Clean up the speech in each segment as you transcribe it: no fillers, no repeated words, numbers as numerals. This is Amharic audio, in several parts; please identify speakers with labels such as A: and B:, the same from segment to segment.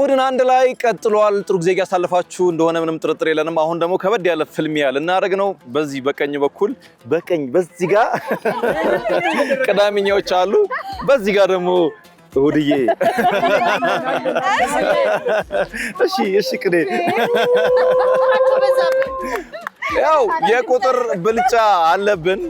A: እሁድን አንድ ላይ ቀጥሏል። ጥሩ ጊዜ ያሳለፋችሁ እንደሆነ ምንም ጥርጥር የለንም። አሁን ደግሞ ከበድ ያለ ፍልሚያ ልናደርግ ነው። በዚህ በቀኝ በኩል በዚህ ጋር ቅዳሜኛዎች አሉ። በዚህ ጋር ደግሞ እሁድዬ እሺ ቅዴ ያው የቁጥር ብልጫ አለብን።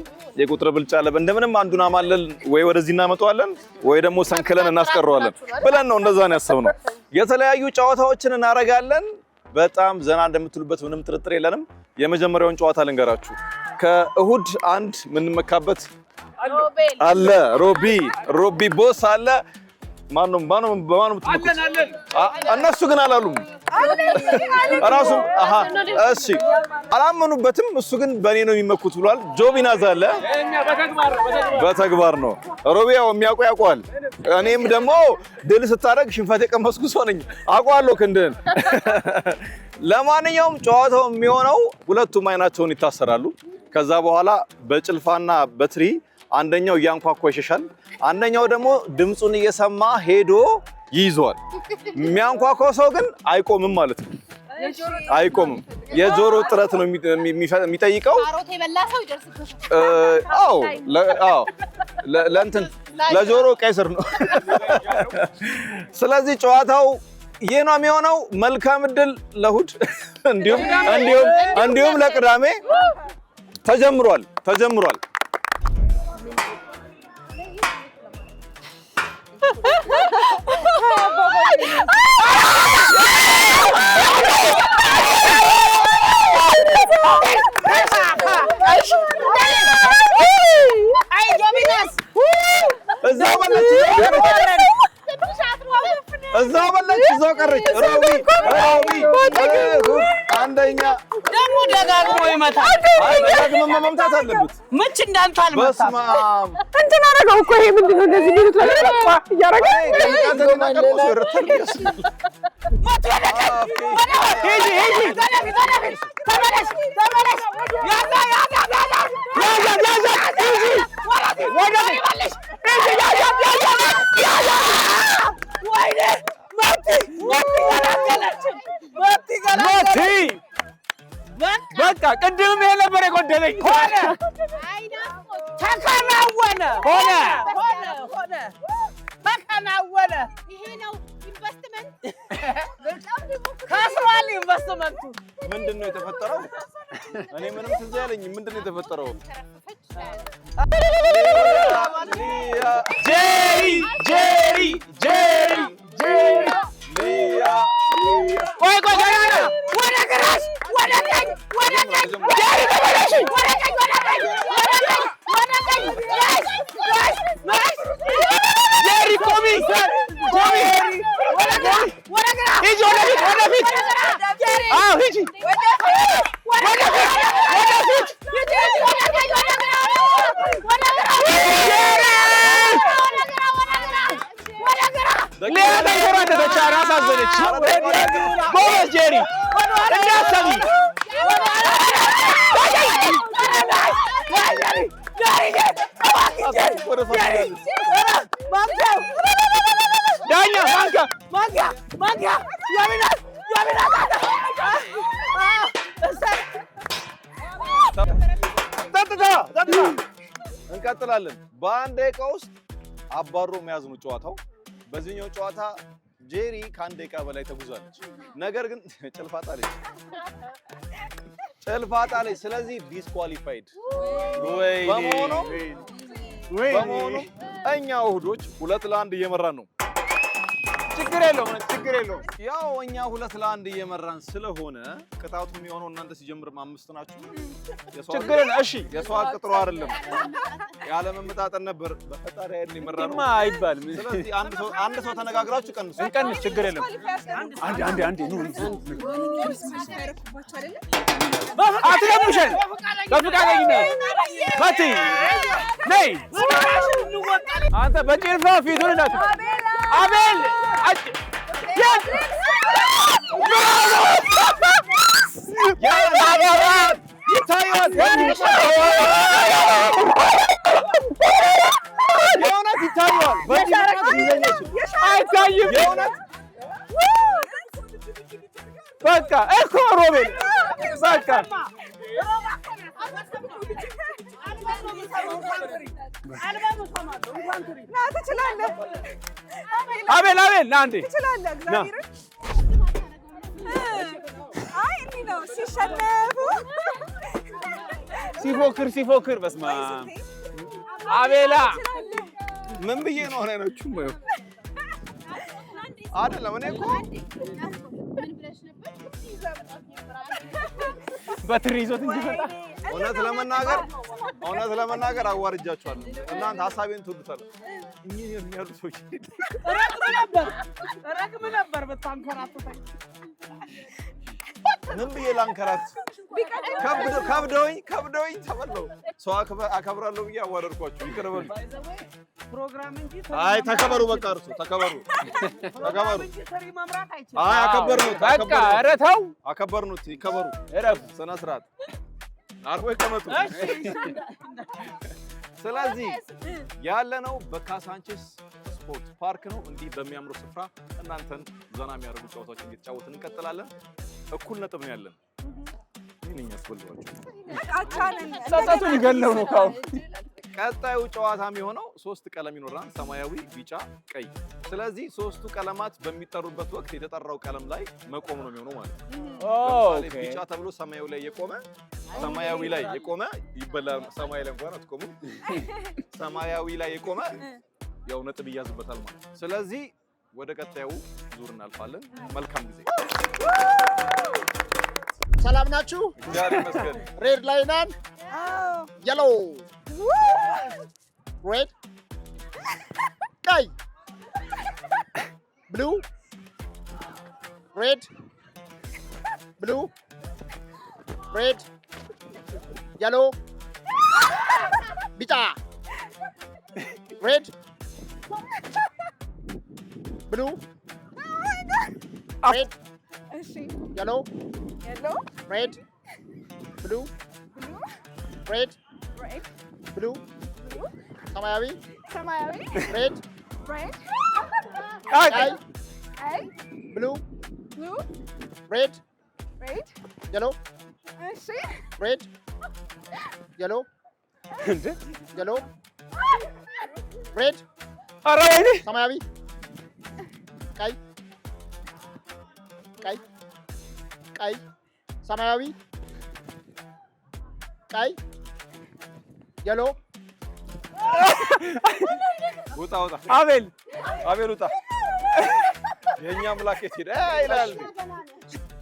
A: እንደምንም አንዱን አማለል ወይ ወደዚህ እናመጣዋለን ወይ ደግሞ ሰንክለን እናስቀረዋለን ብለን ነው እንደዛ ነው ያሰብነው። የተለያዩ ጨዋታዎችን እናረጋለን። በጣም ዘና እንደምትሉበት ምንም ጥርጥር የለንም። የመጀመሪያውን ጨዋታ ልንገራችሁ። ከእሁድ አንድ ምንመካበት አለ ሮቢ ቦስ አለ። ማንም እነሱ ግን አላሉም። ራሱ እሺ አላመኑበትም። እሱ ግን በኔ ነው የሚመኩት ብሏል። ጆቢናዝ አለ። በተግባር ነው ሮቢያው የሚያውቀው ያውቀዋል። እኔም ደግሞ ድል ስታደርግ ሽንፈት የቀመስኩ ሰው ነኝ። አውቀዋለሁ ክንድን። ለማንኛውም ጨዋታው የሚሆነው ሁለቱም አይናቸውን ይታሰራሉ። ከዛ በኋላ በጭልፋና በትሪ አንደኛው እያንኳኳ ይሸሻል። አንደኛው ደግሞ ድምጹን እየሰማ ሄዶ ይይዟል። የሚያንኳኳው ሰው ግን አይቆምም ማለት ነው። አይቆምም። የጆሮ ጥረት ነው የሚጠይቀው። ለጆሮ ቀይስር ነው። ስለዚህ ጨዋታው ይህ ነው የሚሆነው። መልካም እድል ለእሁድ እንዲሁም ለቅዳሜ። ተጀምሯል። እዛው በለች እዛው ቀረች። ሮቢ አንደኛ
B: ደግሞ ደጋግሞ ይመታል።
A: ደጋግሞ መምታት አለበት።
B: ምች እንዳንተ አልመታም።
C: እንትን አደረገው እኮ ይሄ ምንድን ነው እንደዚህ የሚሉት ነገር እያደረገ
D: በቃ ቅድም ይሄ ነበር የጎደለኝ።
B: ተከናወነ። ይሄ ነው ኢንቨስትመንት። ከስሯል ኢንቨስትመንቱ።
A: ምንድን ነው የተፈጠረው? እኔ ምንም ትዝ አይለኝም። ምንድን ነው የተፈጠረው?
D: ቆይ ወደ ግራሽ ወደ ቀኝ ጄሪ ቆሚ ሂጂ ወደፊት ሂጂ ሌላ ተንከራተተች። አሳዘነች። ጎበዝ ጄሪ እንዳትሰሚ። ዳኛ ማንኪያ
A: እንቀጥላለን። በአንድ ደቂቃ ውስጥ አባሮ መያዝ ነው ጨዋታው። በዚህኛው ጨዋታ ጄሪ ከአንድ ደቂቃ በላይ ተጉዛለች። ነገር ግን ጭልፋ ጣለች። ስለዚህ ዲስኳሊፋይድ በመሆኑ እኛ እሁዶች 2-1 እየመራን ነው።
D: ችግር የለውም።
A: ያው እኛ 2-1 እየመራን ስለሆነ ቅጣቱ የሚሆነው እናንተ ሲጀምር 5 ናችሁ። የሰው አቅጥሮ አይደለም ያለ መመጣጠን ነበር። በፈጣሪ አይደል ይመራነው
D: አይባልም።
A: ስለዚህ አንድ ሰው ተነጋግራችሁ
D: እንቀንስ። ችግር የለም። አንዴ አትለምሸን። በፍቃደኝነት መቲ ነይ። አንተ በጭልፋ ፊቱን እንዳት አቤል በቃ እኮ ሮቤል በቃ አቤል ና እንዴ
C: ትችላለህ እግዚአብሔር አይ እንዴ ነው ሲሸነፉ
D: ሲፎክር በስማ አቤላ
A: ምን ብዬ ነው አይናችሁ ነው አይደለም እኔ እኮ
D: በትሪ ይዞት እንጂ መጣ
A: እውነት ለመናገር አዋርጃችኋለሁ እናንተ ሐሳቤን ትወዱታላችሁ እኚህ የሚያሉ ሰዎች
B: ረግም ነበር በታንከራተተኝ
A: ምን ብዬ ላንከራት ከብደውኝ ተበለው ሰው አከብራለሁ ብዬ አዋረድኳችሁ ይቀርበሉ
B: ፕሮግራም እንጂ
A: አይ ተከበሩ በቃ እርሱ ተከበሩ
B: ሰሪ መምራት አይችልም
A: አይ አከበርኑት
D: በቃ ኧረ ተው
A: አከበርኑት ይከበሩ
D: እረፍ
A: ስነ ስርዓት አርፎ ይቀመጡ ስለዚህ ያለነው በካሳንቺስ ስፖርት ፓርክ ነው እንዲህ በሚያምሩ ስፍራ እናንተን ዘና የሚያደርጉ ጨዋታዎችን እየተጫወትን እንቀጥላለን እኩል ነጥብ ነው ያለን ይሄን ያስፈልጋችሁ
D: ጸጸቱን ይገለው ነው ካው
A: ቀጣዩ ጨዋታ የሚሆነው 3 ቀለም ይኖራል ሰማያዊ ቢጫ ቀይ ስለዚህ 3ቱ ቀለማት በሚጠሩበት ወቅት የተጠራው ቀለም ላይ መቆም ነው የሚሆነው ማለት ነው ኦኬ ቢጫ ተብሎ ሰማያዊ ላይ የቆመ ይበላል ሰማያዊ ላይ እንኳን አትቆሙ ሰማያዊ ላይ የቆመ ያው ነጥብ ይያዝበታል ማለት ነው ስለዚህ ወደ ቀጣዩ ዙር እናልፋለን መልካም ጊዜ
E: ሰላም ናችሁ
A: እግዚአብሔር ይመስገን
E: ሬድ ላይ ነን የሎ ሬድ ቀይ ብሉ ሬድ ብሉ ሬድ የሎ ቢጫ ሬድ ብሉ ሬድ
C: እሺ
E: የሎ ሬድ ብሉ ሬድ ብሉ ሰማያዊ ሬድ ቀይ ብሉ ሬድ የሎ
C: እሺ
E: ሬድ የሎ የሎ ሬድ
D: ኧረ ወይኔ
E: ሰማያዊ ቀይ ሰማያዊ ቀይ የሎ
A: ውጣ
D: አቤል
A: ውጣ የኛ አምላክ የት ሄደ ይላል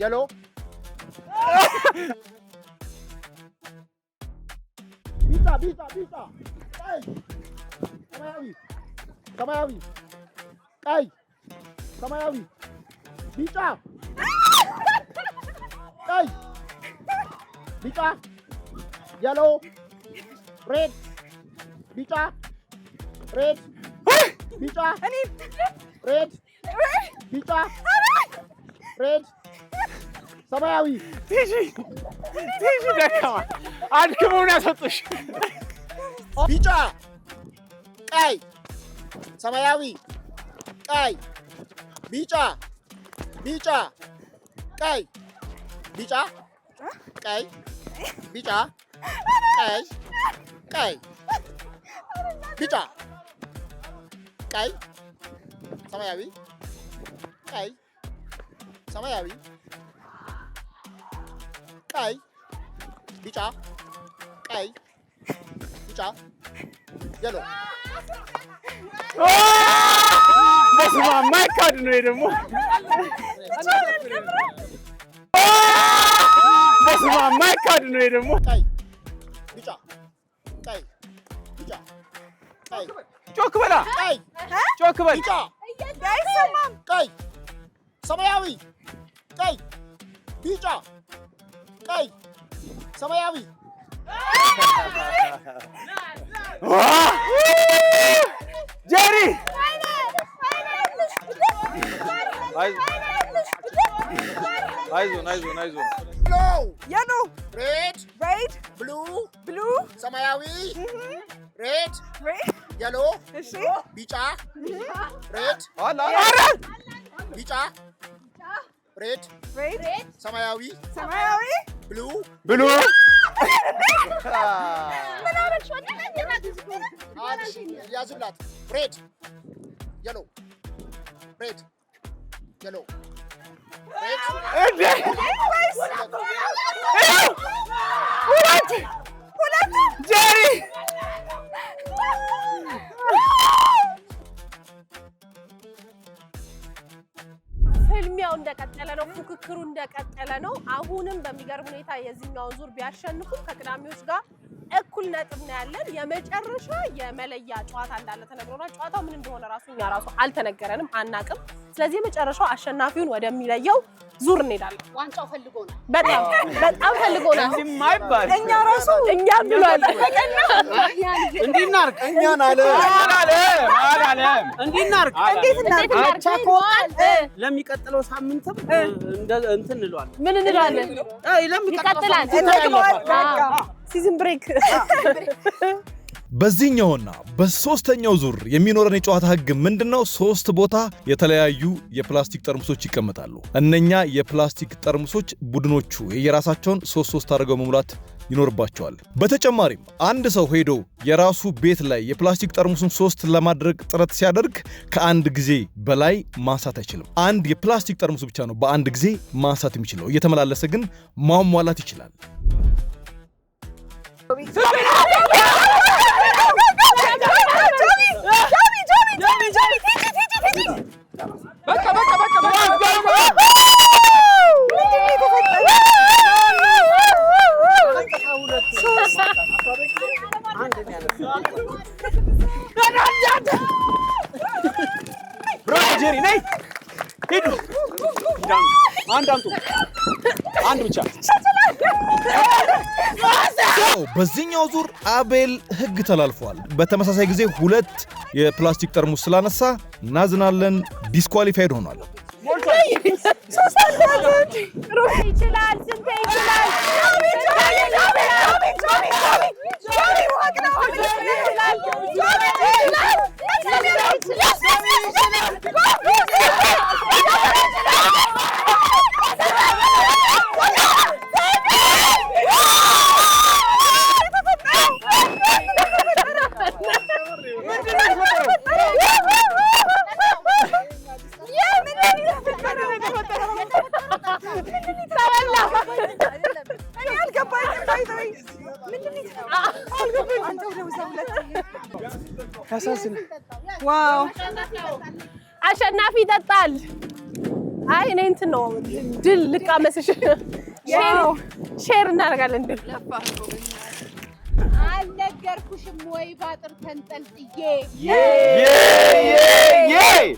E: የሎ ቢጫ ቀይ ሰማያዊ ቀይ ሰማያዊ ቢጫ ቀይ ቢጫ የሎ ሬድ ቢጫ ሬድ ቢጫ ሬድ ቢጫ ሬድ ሰማያዊ
D: ቲጂ ደካማ አድክመውን ያሰጡሽ
E: ቢጫ ቀይ ሰማያዊ ቀይ ቢጫ ቀይ ቢጫ ቀይ ቢጫ ቀይ ቢጫ ቀይ ሰማያዊ ቀይ ሰማያዊ ቀይ ቢጫ ቀይ ቢጫ የሎ
D: በስመ አብ ማይካድ ነው ደግሞ በስመ አብ ማይካድ ነው ደግሞ
E: ቀይ ቢጫ ቀይ ቢጫ ቀይ
D: ጮክ በላ
E: ቀይ
D: ጮክ በል
E: ቢጫ ቀይ ሰማያዊ ቀይ ቢጫ ቀይ ሰማያዊ
D: ጄሪ
A: አይዞን
E: የሎ ሬድ ብሉ ሰማያዊ ሬድ የሎ ቢጫ ሬድ ቢጫ ሬድ ሰማያዊ ብሉ ያዝላት ሬድ የሎ ሬድ የሎ
D: ጄሪ
C: ፍልሚያው እንደቀጠለ ነው። ፉክክሩ እንደቀጠለ ነው። አሁንም በሚገርም ሁኔታ የዚህኛውን ዙር ቢያሸንፉ ከቅዳሜዎች ጋር እኩል ነጥብ ነው ያለን። የመጨረሻ የመለያ ጨዋታ እንዳለ ተነግሮናል። ጨዋታው ምን እንደሆነ እኛ ራሱ አልተነገረንም፣ አናቅም። ስለዚህ የመጨረሻው አሸናፊውን ወደሚለየው ዙር እንሄዳለን።
F: ዋንጫው ፈልጎናል፣
C: በጣም ፈልጎናል። እኛ ራሱ እኛም ብሏል።
B: እንዲናርቅ
E: እኛን አለ
B: እንዲናርቅ
C: እንዴት
B: ለሚቀጥለው ሳምንትም እንትን እንለዋለን።
C: ምን እንላለን? ይቀጥላል ሲዝን ብሬክ።
A: በዚህኛውና በሶስተኛው ዙር የሚኖረን የጨዋታ ህግ ምንድነው? 3 ቦታ የተለያዩ የፕላስቲክ ጠርሙሶች ይቀመጣሉ። እነኛ የፕላስቲክ ጠርሙሶች ቡድኖቹ የራሳቸውን 3 አድርገው መሙላት ይኖርባቸዋል። በተጨማሪም አንድ ሰው ሄዶ የራሱ ቤት ላይ የፕላስቲክ ጠርሙሱን 3 ለማድረግ ጥረት ሲያደርግ ከአንድ ጊዜ በላይ ማንሳት አይችልም። አንድ የፕላስቲክ ጠርሙስ ብቻ ነው በአንድ ጊዜ ማንሳት የሚችለው። እየተመላለሰ ግን ማሟላት ይችላል።
D: ጄሪ ነይ ሂዱ። አንድ ብቻ።
A: በዚህኛው ዙር አቤል ህግ ተላልፏል። በተመሳሳይ ጊዜ 2 የፕላስቲክ ጠርሙስ ስላነሳ እናዝናለን፣ ዲስኳሊፋይድ ሆኗል።
C: ይችላል ስንቴ ይችላል ዋው አሸናፊ ይጠጣል። አይ እኔ እንትን ነው ድል ልቃመስሽ። ሼር እናደርጋለን። ድል
F: አልነገርኩሽም ወይ ባጥር ተንጠልጥዬ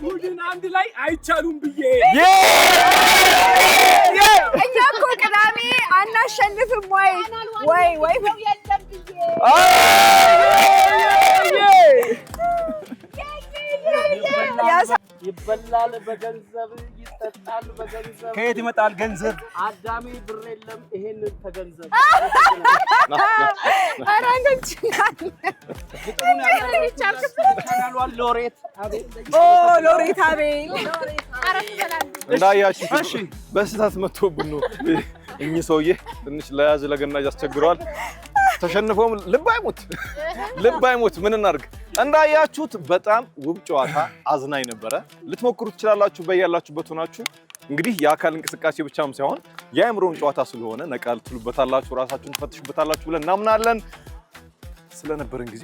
D: ቡድን አንድ ላይ አይቻሉም ብዬ
C: እኛ እኮ ቅዳሜ አናሸንፍም ወይ
F: የለም ብዬ
B: ይበላል በገንዘብ ይጠጣል በገንዘብ።
D: ከየት ይመጣል ገንዘብ?
B: አዳሜ ብር የለም ይሄንን ተገንዘብ። ሎሬት አቤል
A: እንዳያችሁ በስታት መጥቶብን ነው። እኚህ ሰውዬ ትንሽ ለያዝ ለገናጅ አስቸግረዋል። ተሸንፈውም ልብ አይሞት ምን እናርግ። እንዳያችሁት በጣም ውብ ጨዋታ አዝናኝ ነበረ። ልትሞክሩ ትችላላችሁ በያላችሁበት ሆናችሁ። እንግዲህ የአካል እንቅስቃሴ ብቻም ሳይሆን የአእምሮን ጨዋታ ስለሆነ ነቃ ልትሉበታላችሁ፣ ራሳችሁን ትፈትሹበታላችሁ ብለን እናምናለን። ስለነበረን ጊዜ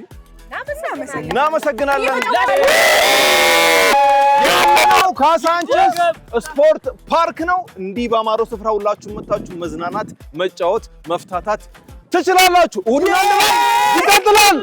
A: እናመሰግናለን። ያለነው ካሳንቺስ ስፖርት ፓርክ ነው። እንዲህ በአማረው ስፍራ ሁላችሁም መጣችሁ መዝናናት፣ መጫወት፣ መፍታታት ትችላላችሁ። እሑድን አንድ ላይ ይቀጥላል።